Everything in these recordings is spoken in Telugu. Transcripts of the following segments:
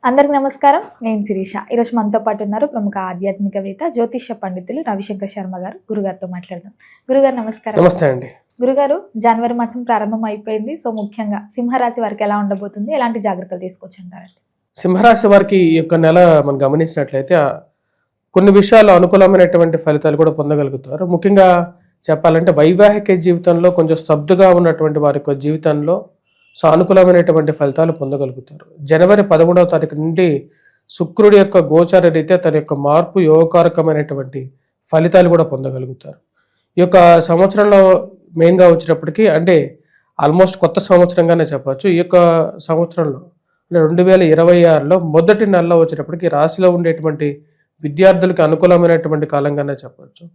అందరికి నమస్కారం. నేను శిరీష. ఈరోజు మనతో పాటు ఉన్నారు ప్రముఖ ఆధ్యాత్మికవేత్త జ్యోతిష్య పండితులు రవిశంకర్ శర్మ గారు. గురుగారితో మాట్లాడదాం. గురుగారు నమస్కారం. నమస్తే అండి. గురుగారు, జనవరి మాసం ప్రారంభం అయిపోయింది. సో ముఖ్యంగా సింహరాశి వారికి ఎలా ఉండబోతుంది, ఎలాంటి జాగ్రత్తలు తీసుకోవచ్చు అంటారండి? సింహరాశి వారికి ఈ యొక్క నెల మనం గమనించినట్లయితే కొన్ని విషయాల్లో అనుకూలమైనటువంటి ఫలితాలు కూడా పొందగలుగుతారు. ముఖ్యంగా చెప్పాలంటే వైవాహిక జీవితంలో కొంచెం స్తబ్దుగా ఉన్నటువంటి వారి యొక్క జీవితంలో సానుకూలమైనటువంటి ఫలితాలు పొందగలుగుతారు. జనవరి 13వ తారీఖు నుండి శుక్రుడి యొక్క గోచార రీత్యా తన యొక్క మార్పు యోగకారకమైనటువంటి ఫలితాలు కూడా పొందగలుగుతారు. ఈ యొక్క సంవత్సరంలో మెయిన్గా వచ్చేటప్పటికి అంటే ఆల్మోస్ట్ కొత్త సంవత్సరంగానే చెప్పచ్చు. ఈ యొక్క సంవత్సరంలో అంటే 2026లో మొదటి నెలలో వచ్చేటప్పటికి రాశిలో ఉండేటువంటి విద్యార్థులకి అనుకూలమైనటువంటి కాలంగానే చెప్పచ్చు.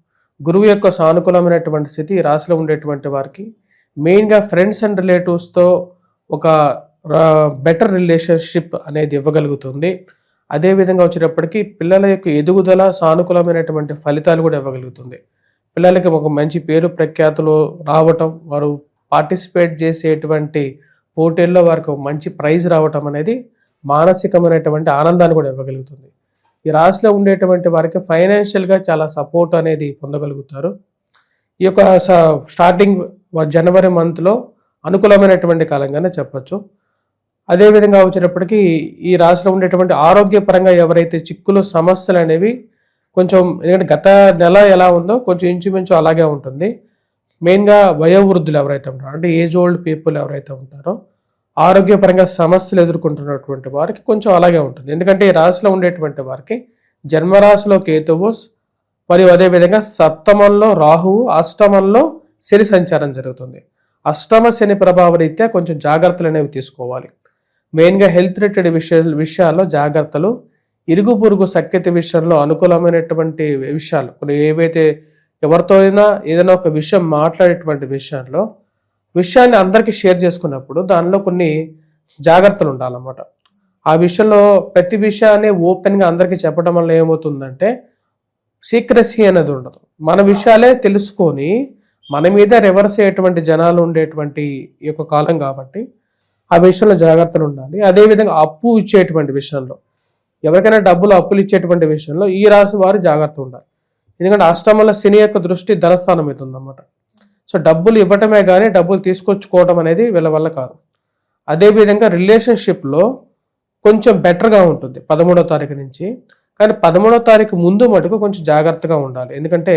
గురువు యొక్క సానుకూలమైనటువంటి స్థితి రాశిలో ఉండేటువంటి వారికి మెయిన్గా ఫ్రెండ్స్ అండ్ రిలేటివ్స్తో ఒక బెటర్ రిలేషన్షిప్ అనేది ఇవ్వగలుగుతుంది. అదేవిధంగా వచ్చేటప్పటికి పిల్లల యొక్క ఎదుగుదల సానుకూలమైనటువంటి ఫలితాలు కూడా ఇవ్వగలుగుతుంది. పిల్లలకి ఒక మంచి పేరు ప్రఖ్యాతులు రావటం, వారు పార్టిసిపేట్ చేసేటువంటి పోటీల్లో వారికి ఒక మంచి ప్రైజ్ రావటం అనేది మానసికమైనటువంటి ఆనందాన్ని కూడా ఇవ్వగలుగుతుంది. ఈ రాశిలో ఉండేటువంటి వారికి ఫైనాన్షియల్గా చాలా సపోర్ట్ అనేది పొందగలుగుతారు. ఈ యొక్క స్టార్టింగ్ జనవరి మంత్లో అనుకూలమైనటువంటి కాలంగానే చెప్పచ్చు. అదేవిధంగా వచ్చేటప్పటికి ఈ రాశిలో ఉండేటువంటి ఆరోగ్యపరంగా ఎవరైతే చిక్కులు సమస్యలు అనేవి కొంచెం, ఎందుకంటే గత నెల ఎలా ఉందో కొంచెం ఇంచుమించు అలాగే ఉంటుంది. మెయిన్గా వయోవృద్ధులు ఎవరైతే ఉంటారో, అంటే ఏజ్ ఓల్డ్ పీపుల్ ఎవరైతే ఉంటారో ఆరోగ్యపరంగా సమస్యలు ఎదుర్కొంటున్నటువంటి వారికి కొంచెం అలాగే ఉంటుంది. ఎందుకంటే ఈ రాశిలో ఉండేటువంటి వారికి జన్మరాశిలో కేతువు మరియు అదేవిధంగా సప్తమంలో రాహువు, అష్టమంలో శని సంచారం జరుగుతుంది. అష్టమ శని ప్రభావ రీత్యా కొంచెం జాగ్రత్తలు అనేవి తీసుకోవాలి. మెయిన్గా హెల్త్ రిలేటెడ్ విషయాల్లో జాగ్రత్తలు, ఇరుగు పొరుగు సఖ్యత విషయంలో అనుకూలమైనటువంటి విషయాలు కొన్ని ఏవైతే ఎవరితో అయినా ఏదైనా ఒక విషయం మాట్లాడేటువంటి విషయాన్ని అందరికీ షేర్ చేసుకున్నప్పుడు దానిలో కొన్ని జాగ్రత్తలు ఉండాలన్నమాట. ఆ విషయంలో ప్రతి విషయాన్ని ఓపెన్గా అందరికీ చెప్పడం వల్ల ఏమవుతుందంటే సీక్రెసీ అనేది ఉండదు. మన విషయాలే తెలుసుకొని మన మీద రివర్స్ అయ్యేటువంటి జనాలు ఉండేటువంటి ఈ యొక్క కాలం కాబట్టి ఆ విషయంలో జాగ్రత్తలు ఉండాలి. అదేవిధంగా అప్పు ఇచ్చేటువంటి విషయంలో, ఎవరికైనా డబ్బులు అప్పులు ఇచ్చేటువంటి విషయంలో ఈ రాశి వారు జాగ్రత్త ఉండాలి. ఎందుకంటే అష్టమంలో శని యొక్క దృష్టి ధనస్థానం మీద ఉందన్నమాట. సో డబ్బులు ఇవ్వటమే కానీ డబ్బులు తీసుకొచ్చుకోవడం అనేది వీళ్ళ వల్ల కాదు. అదేవిధంగా రిలేషన్షిప్లో కొంచెం బెటర్గా ఉంటుంది 13వ తారీఖు నుంచి. కానీ 13వ తారీఖు ముందు మటుకు కొంచెం జాగ్రత్తగా ఉండాలి. ఎందుకంటే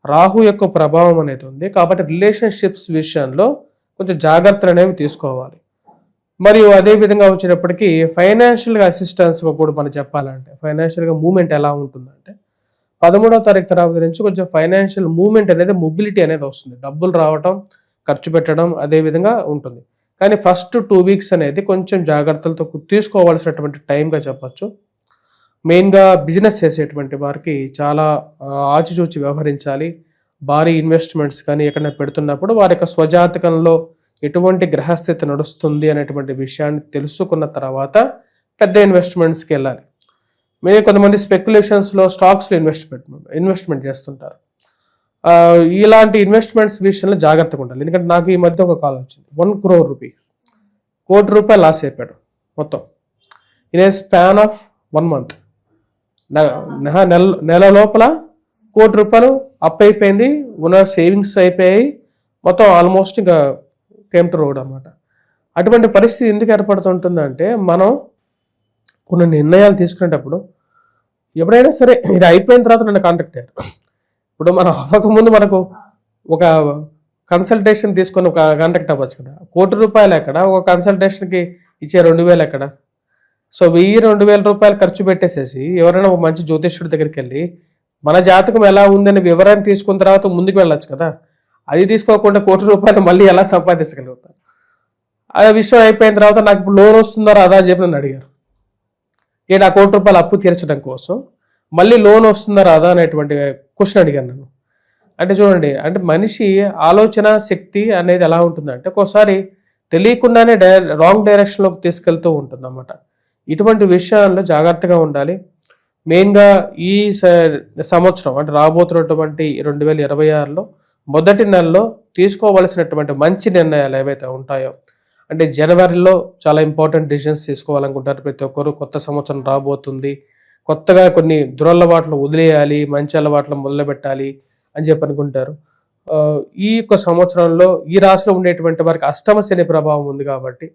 రాహు యొక్క ప్రభావం అనేది ఉంది కాబట్టి రిలేషన్షిప్స్ విషయంలో కొంచెం జాగ్రత్తలు అనేవి తీసుకోవాలి. మరియు అదేవిధంగా వచ్చేటప్పటికి ఫైనాన్షియల్గా అసిస్టెన్స్గా కూడా మనం చెప్పాలంటే ఫైనాన్షియల్గా మూవ్మెంట్ ఎలా ఉంటుందంటే 13వ తారీఖు తర్వాత నుంచి కొంచెం ఫైనాన్షియల్ మూవ్మెంట్ అనేది, మొబిలిటీ అనేది వస్తుంది. డబ్బులు రావటం, ఖర్చు పెట్టడం అదేవిధంగా ఉంటుంది. కానీ ఫస్ట్ 2 వీక్స్ అనేది కొంచెం జాగ్రత్తలతో తీసుకోవాల్సినటువంటి టైంగా చెప్పచ్చు. మెయిన్గా బిజినెస్ చేసేటువంటి వారికి చాలా ఆచిచూచి వ్యవహరించాలి. భారీ ఇన్వెస్ట్మెంట్స్ కానీ ఎక్కడైనా పెడుతున్నప్పుడు వారి యొక్క స్వజాతకంలో ఎటువంటి గ్రహస్థితి నడుస్తుంది అనేటువంటి విషయాన్ని తెలుసుకున్న తర్వాత పెద్ద ఇన్వెస్ట్మెంట్స్కి వెళ్ళాలి. మేము కొంతమంది స్పెక్యులేషన్స్లో స్టాక్స్లో ఇన్వెస్ట్మెంట్ చేస్తుంటారు. ఇలాంటి ఇన్వెస్ట్మెంట్స్ విషయంలో జాగ్రత్తగా ఉండాలి. ఎందుకంటే నాకు ఈ మధ్య ఒక కాల్ వచ్చింది. 1 crore రూపీ, ₹1 లాస్ అయిపోయాడు మొత్తం in a span of 1 month. నెల లోపల ₹1 అప్ అయిపోయింది, ఉన్న సేవింగ్స్ అయిపోయాయి, మొత్తం ఆల్మోస్ట్ ఇంకా కేమ్ టు రోడ్ అన్నమాట. అటువంటి పరిస్థితి ఎందుకు ఏర్పడుతుంటుందంటే మనం కొన్ని నిర్ణయాలు తీసుకునేటప్పుడు ఎప్పుడైనా సరే ఇది అయిపోయిన తర్వాత నన్ను కాంటాక్ట్ అయ్యారు. ఇప్పుడు మనం అవ్వకముందు మనకు ఒక కన్సల్టేషన్ తీసుకొని ఒక కాంటాక్ట్ అవ్వచ్చు కదా. ₹1 ఎక్కడ, ఒక కన్సల్టేషన్కి ఇచ్చే 2,000 ఎక్కడ? సో 1,000-2,000 రూపాయలు ఖర్చు పెట్టేసేసి ఎవరైనా ఒక మంచి జ్యోతిష్యుడి దగ్గరికి వెళ్ళి మన జాతకం ఎలా ఉందని వివరాన్ని తీసుకున్న తర్వాత ముందుకు వెళ్ళొచ్చు కదా. అది తీసుకోకుండా ₹1 మళ్ళీ ఎలా సంపాదించగలుగుతారు? ఆ విషయం అయిపోయిన తర్వాత నాకు ఇప్పుడు లోన్ వస్తుందో రాదా అని చెప్పి నన్ను అడిగారు. ఆ ₹1 అప్పు తీర్చడం కోసం మళ్ళీ లోన్ వస్తుందా రాదా అనేటువంటి క్వశ్చన్ అడిగాను నేను. అంటే చూడండి, అంటే మనిషి ఆలోచన శక్తి అనేది ఎలా ఉంటుందంటే ఒక్కోసారి తెలియకుండానే రాంగ్ డైరెక్షన్లోకి తీసుకెళ్తూ ఉంటుంది అన్నమాట. ఇటువంటి విషయాల్లో జాగ్రత్తగా ఉండాలి. మెయిన్గా ఈ సంవత్సరం అంటే రాబోతున్నటువంటి 2026లో మొదటి నెలలో తీసుకోవలసినటువంటి మంచి నిర్ణయాలు ఏవైతే ఉంటాయో, అంటే జనవరిలో చాలా ఇంపార్టెంట్ డిసిషన్స్ తీసుకోవాలనుకుంటారు ప్రతి ఒక్కరు. కొత్త సంవత్సరం రాబోతుంది, కొత్తగా కొన్ని దురలవాట్లు వదిలేయాలి, మంచి అలవాట్లు మొదలుపెట్టాలి అని చెప్పి అనుకుంటారు. ఈ యొక్క సంవత్సరంలో ఈ రాశిలో ఉండేటువంటి వారికి అష్టమ శని ప్రభావం ఉంది కాబట్టి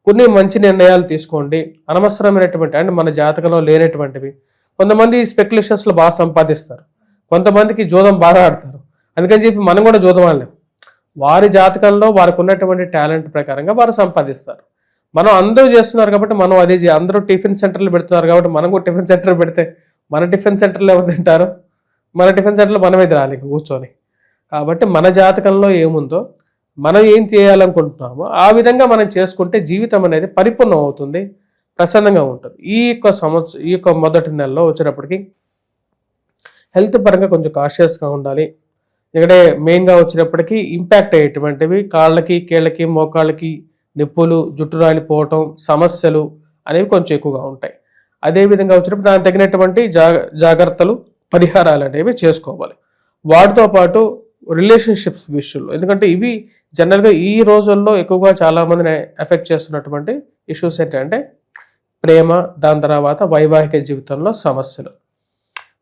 కొన్ని మంచి నిర్ణయాలు తీసుకోండి. అనవసరమైనటువంటి అంటే మన జాతకంలో లేనటువంటివి. కొంతమంది స్పెక్యులేషన్స్లో బాగా సంపాదిస్తారు, కొంతమందికి జోదం బాగా ఆడతారు. అందుకని చెప్పి మనం కూడా జోదం ఆడలేం. వారి జాతకంలో వారికి ఉన్నటువంటి టాలెంట్ ప్రకారంగా వారు సంపాదిస్తారు. మనం అందరూ చేస్తున్నారు కాబట్టి మనం అదే అందరూ టిఫిన్ సెంటర్లు పెడుతున్నారు కాబట్టి మనం కూడా టిఫిన్ సెంటర్ పెడితే మన టిఫిన్ సెంటర్లో ఎవరు తింటారు? మన టిఫిన్ సెంటర్లో మనమే తినాలి కూర్చొని. కాబట్టి మన జాతకంలో ఏముందో, మనం ఏం చేయాలనుకుంటున్నామో ఆ విధంగా మనం చేసుకుంటే జీవితం అనేది పరిపూర్ణం అవుతుంది, ప్రసన్నంగా ఉంటుంది. ఈ యొక్క మొదటి నెలలో వచ్చేటప్పటికి హెల్త్ పరంగా కొంచెం కాషియస్గా ఉండాలి. ఎందుకంటే మెయిన్గా వచ్చేటప్పటికి ఇంపాక్ట్ అయ్యేటువంటివి కాళ్ళకి, కీళ్ళకి, మోకాళ్ళకి నొప్పులు, జుట్టు రాలిపోవటం, సమస్యలు అనేవి కొంచెం ఎక్కువగా ఉంటాయి. అదేవిధంగా వచ్చేటప్పుడు దానికి తగినటువంటి జాగ్రత్తలు, పరిహారాలు అనేవి చేసుకోవాలి. వాటితో పాటు రిలేషన్షిప్స్ విషయంలో, ఎందుకంటే ఇవి జనరల్గా ఈ రోజుల్లో ఎక్కువగా చాలామందిని ఎఫెక్ట్ చేస్తున్నటువంటి ఇష్యూస్ ఏంటంటే ప్రేమ, దాని తర్వాత వైవాహిక జీవితంలో సమస్యలు.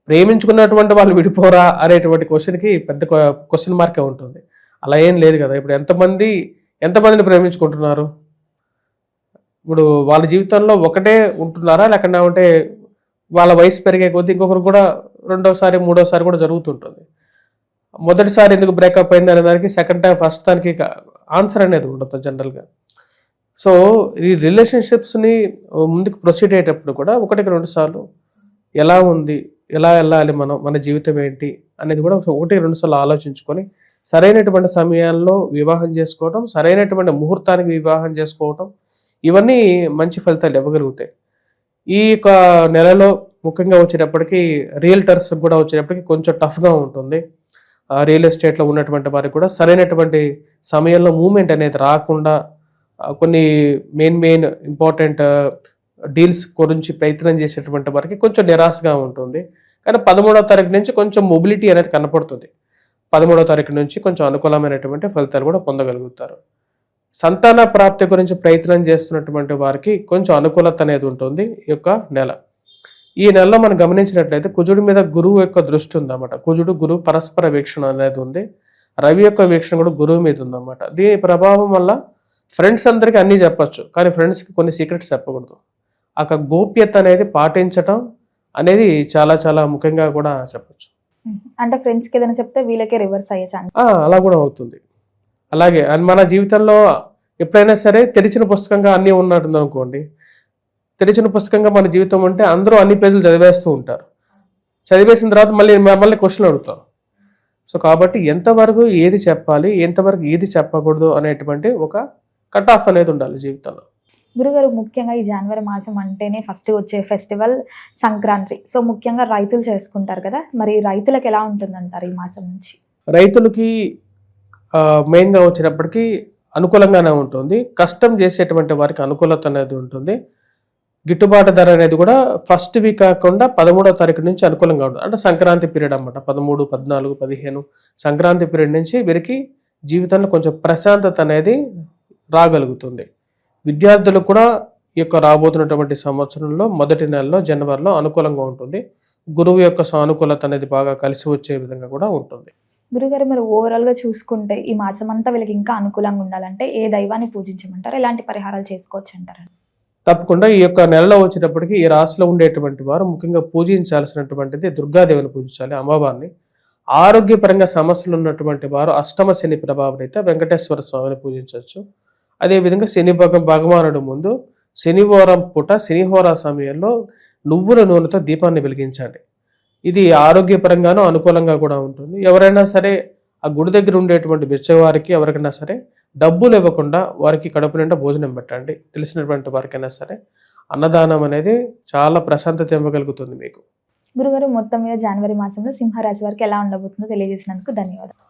ప్రేమించుకున్నటువంటి వాళ్ళు విడిపోరా అనేటువంటి క్వశ్చన్కి పెద్ద క్వశ్చన్ మార్కే ఉంటుంది. అలా ఏం లేదు కదా. ఇప్పుడు ఎంతమందిని ప్రేమించుకుంటున్నారు? ఇప్పుడు వాళ్ళ జీవితంలో ఒకటే ఉంటున్నారా, లేకుండా ఉంటే వాళ్ళ వయసు పెరిగే కొద్దీ ఇంకొకరు కూడా రెండోసారి, మూడోసారి కూడా జరుగుతుంటుంది. మొదటిసారి ఎందుకు బ్రేకప్ అయింది అనే దానికి సెకండ్ టైం, ఫస్ట్ దానికి ఆన్సర్ అనేది ఉండదు జనరల్గా. సో ఈ రిలేషన్షిప్స్ని ముందుకు ప్రొసీడ్ అయ్యేటప్పుడు కూడా 1-2 సార్లు ఎలా ఉంది, ఎలా వెళ్ళాలి, మన జీవితం ఏంటి అనేది కూడా 1-2 సార్లు ఆలోచించుకొని సరైనటువంటి సమయాల్లో వివాహం చేసుకోవటం, సరైనటువంటి ముహూర్తానికి వివాహం చేసుకోవటం, ఇవన్నీ మంచి ఫలితాలు ఇవ్వగలుగుతాయి. ఈ యొక్క నెలలో ముఖ్యంగా వచ్చేటప్పటికి రియల్టర్స్ కూడా వచ్చేటప్పటికి కొంచెం టఫ్గా ఉంటుంది. రియల్ ఎస్టేట్లో ఉన్నటువంటి వారికి కూడా సరైనటువంటి సమయంలో మూమెంట్ అనేది రాకుండా కొన్ని మెయిన్ ఇంపార్టెంట్ డీల్స్ గురించి ప్రయత్నం చేసేటువంటి వారికి కొంచెం నిరాశగా ఉంటుంది. కానీ 13వ తారీఖు నుంచి కొంచెం మొబిలిటీ అనేది కనపడుతుంది. 13వ తారీఖు నుంచి కొంచెం అనుకూలమైనటువంటి ఫలితాలు కూడా పొందగలుగుతారు. సంతాన ప్రాప్తి గురించి ప్రయత్నం చేస్తున్నటువంటి వారికి కొంచెం అనుకూలత అనేది ఉంటుంది ఈ యొక్క నెల. ఈ నెలలో మనం గమనించినట్లయితే కుజుడి మీద గురువు యొక్క దృష్టి ఉందన్నమాట. కుజుడు గురువు పరస్పర వీక్షణ అనేది ఉంది. రవి యొక్క వీక్షణ కూడా గురువు మీద ఉందన్నమాట. దీని ప్రభావం వల్ల ఫ్రెండ్స్ అందరికీ అన్నీ చెప్పచ్చు, కానీ ఫ్రెండ్స్కి కొన్ని సీక్రెట్స్ చెప్పకూడదు. ఆ గోప్యత అనేది పాటించటం అనేది చాలా చాలా ముఖ్యంగా కూడా చెప్పచ్చు. అంటే ఫ్రెండ్స్కి ఏదైనా చెప్తే వీళ్ళకే రివర్స్ అయ్యే ఛాన్స్ అలా కూడా అవుతుంది. అలాగే మన జీవితంలో ఎప్పుడైనా సరే తెరిచిన పుస్తకంగా అన్నీ ఉన్నట్టుంది అనుకోండి. తెరిచిన పుస్తకంగా మన జీవితం ఉంటే అందరూ అన్ని పేజీలు చదివేస్తూ ఉంటారు. చదివేసిన తర్వాత మళ్ళీ క్వశ్చన్ అడుగుతారు. సో కాబట్టి ఎంతవరకు ఏది చెప్పాలి, ఎంతవరకు ఏది చెప్పకూడదు అనేటువంటి ఒక కట్ ఆఫ్ అనేది ఉండాలి జీవితంలో. గురుగారు, ముఖ్యంగా ఈ జనవరి మాసం అంటేనే ఫస్ట్ వచ్చే ఫెస్టివల్ సంక్రాంతి. సో ముఖ్యంగా రైతులు చేసుకుంటారు కదా, మరి రైతులకు ఎలా ఉంటుందంటారు ఈ మాసం నుంచి? రైతులకి మెయిన్గా వచ్చేటప్పటికి అనుకూలంగానే ఉంటుంది. కష్టం చేసేటువంటి వారికి అనుకూలత అనేది ఉంటుంది. గిట్టుబాటు ధర అనేది కూడా ఫస్ట్ వీక్ కాకుండా 13వ తారీఖు నుంచి అనుకూలంగా ఉంటుంది. అంటే సంక్రాంతి పీరియడ్ అన్నమాట. 13, 14, 15 సంక్రాంతి పీరియడ్ నుంచి వీరికి జీవితంలో కొంచెం ప్రశాంతత అనేది రాగలుగుతుంది. విద్యార్థులకు కూడా ఈ యొక్క రాబోతున్నటువంటి సంవత్సరంలో మొదటి నెలలో జనవరిలో అనుకూలంగా ఉంటుంది. గురువు యొక్క సానుకూలత అనేది బాగా కలిసి వచ్చే విధంగా కూడా ఉంటుంది. గురుగారు, మరి ఓవరాల్గా చూసుకుంటే ఈ మాసం అంతా వీళ్ళకి ఇంకా అనుకూలంగా ఉండాలంటే ఏ దైవాన్ని పూజించమంటారు, ఎలాంటి పరిహారాలు చేసుకోవచ్చు అంటారు? తప్పకుండా ఈ యొక్క నెలలో వచ్చేటప్పటికి ఈ రాశిలో ఉండేటువంటి వారు ముఖ్యంగా పూజించాల్సినటువంటిది దుర్గాదేవిని పూజించాలి, అమ్మవారిని. ఆరోగ్యపరంగా సమస్యలు ఉన్నటువంటి వారు అష్టమ శని ప్రభావం అయితే వెంకటేశ్వర స్వామిని పూజించవచ్చు. అదేవిధంగా శని భగవానుడు ముందు శనివారం పూట శనిహోర సమయంలో నువ్వుల నూనెతో దీపాన్ని వెలిగించండి. ఇది ఆరోగ్యపరంగానూ అనుకూలంగా కూడా ఉంటుంది. ఎవరైనా సరే ఆ గుడి దగ్గర ఉండేటువంటి బిచ్చవారికి ఎవరికైనా సరే డబ్బులు ఇవ్వకుండా వారికి కడుపు నిండా భోజనం పెట్టండి. తెలిసినటువంటి వారికైనా సరే అన్నదానం అనేది చాలా ప్రశాంతత ఇవ్వగలుగుతుంది మీకు. గురుగారు, మొత్తం మీద జనవరి మాసంలో సింహరాశి వారికి ఎలా ఉండబోతుందో తెలియజేసినందుకు ధన్యవాదాలు.